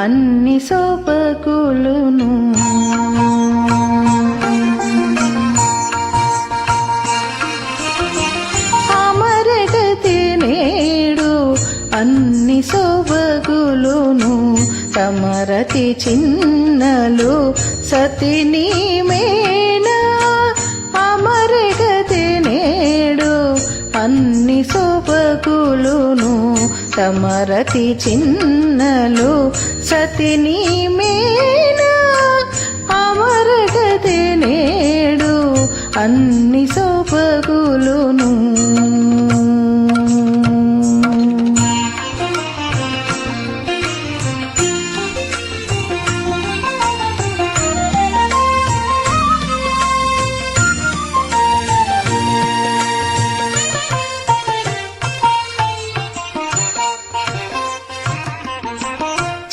అన్ని సోపకులును. అమరగతి నేడు అన్ని సోపకులును. తమరతి చిన్నలు సతిని మేనా. అమరగతి నేడు అన్ని సోపకులును. తమరతి చిన్నలు సతిని మేనా. అమరగతి నేడు అన్ని సోపకులును.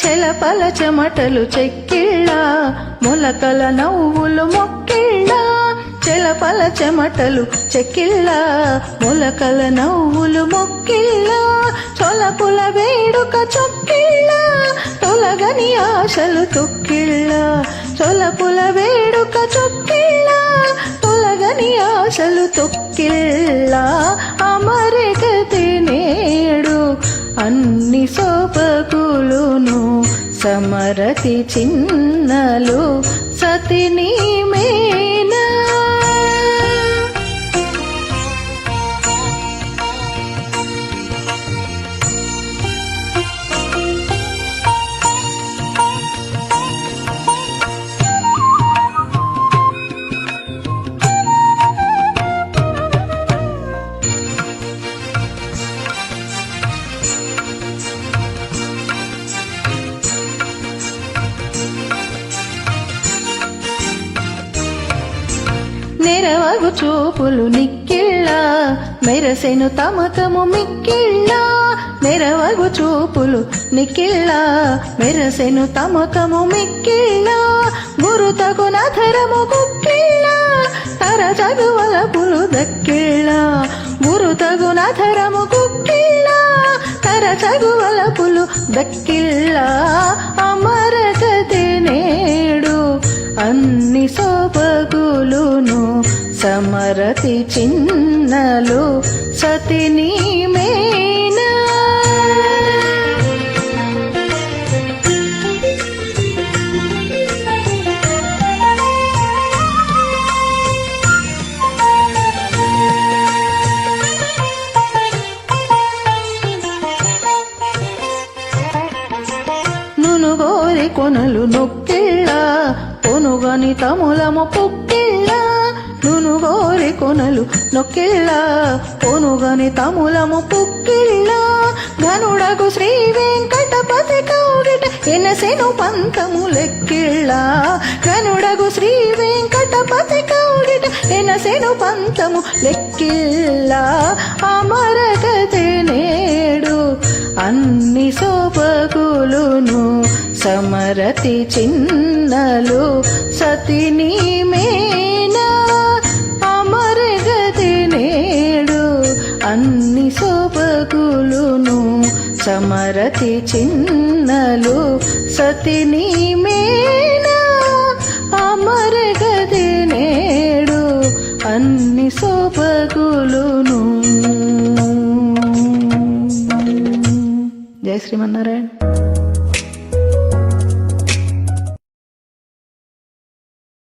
చెలపల చెమటలు చెక్కిళ్ళ మొలకల నవ్వులు మొక్కిళ్ళ. చెలపల చెమటలు చెక్కిళ్ళ మొలకల నవ్వులు మొక్కిళ్ళ. చొలపుల వేడుక చొక్కిళ్ళ తొలగని ఆశలు తొక్కిళ్ళ. చొలపుల వేడుక చొక్కిళ్ళ తొలగని ఆశలు తొక్కిళ్ళ. అమరగతి నేడు అన్ని సోపకులును. సమరతి చిన్నలు సతిని మేనా. నెరవగు చూపులు నిక్కిళ్ళ మెరసెను తమకము మిక్కిళ్ళ. నెరవగు చూపులు నిక్కిళ్ళ మెరసెను తమకము మిక్కిళ్ళ. గురుతగు నధరము కుక్కిళ్ళ తరచగు వలపులు దక్కిళ్ళ. గురుతగు నధరము కుక్కిళ్ళ తరచగు వలపులు దక్కిళ్ళ. అమరగతి నేడు అన్ని సోపకులును. సమరతి చిన్నలు సతిని మేనా. నునుగోరి కొనలు నొక్కిళ్ళ పొనుగని తములము పొక్కిళ్ళ. నునుగోరి కొనలు నొక్కిళ్ళ పొనుగని తములము పొక్కిళ్ళ. ఘనుడగు శ్రీ వెంకటపతి కౌగిట ఎనసెను పంతము లెక్కిళ్ళ. ఘనుడగు శ్రీ వెంకటపతి కౌగిట ఎనసెను పంతము లెక్కిళ్ళ. అమరగతి నేడు అన్ని సోపకులును. సమరతి చిన్నలు సతిని మేనా. అమరగతి నేడు అన్ని సోపకులును. సమరతి చిన్నలు సతిని మేనా. అమరగతి నేడు అన్ని సోపకులును. జయ శ్రీమన్నారాయణ.